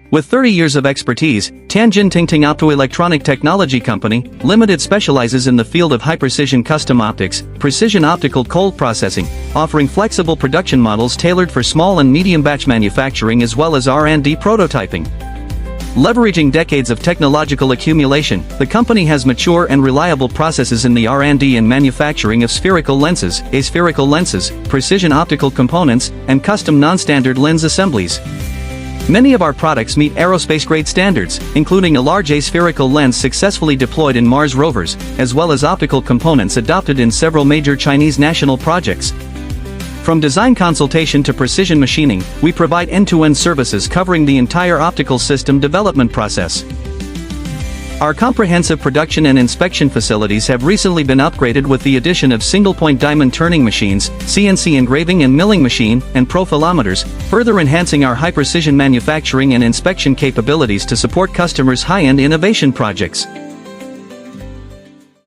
With 30 years of expertise, Tianjin Tengteng Optoelectronic Technology Company, Limited specializes in the field of high-precision custom optics, precision optical cold processing, offering flexible production models tailored for small and medium batch manufacturing as well as R&D prototyping. Leveraging decades of technological accumulation, the company has mature and reliable processes in the R&D and manufacturing of spherical lenses, aspherical lenses, precision optical components, and custom non-standard lens assemblies. Many of our products meet aerospace-grade standards, including a large aspherical lens successfully deployed in Mars rovers, as well as optical components adopted in several major Chinese national projects. From design consultation to precision machining, we provide end-to-end services covering the entire optical system development process. Our comprehensive production and inspection facilities have recently been upgraded with the addition of single-point diamond turning machines, CNC engraving and milling machine, and profilometers, further enhancing our high-precision manufacturing and inspection capabilities to support customers' high-end innovation projects.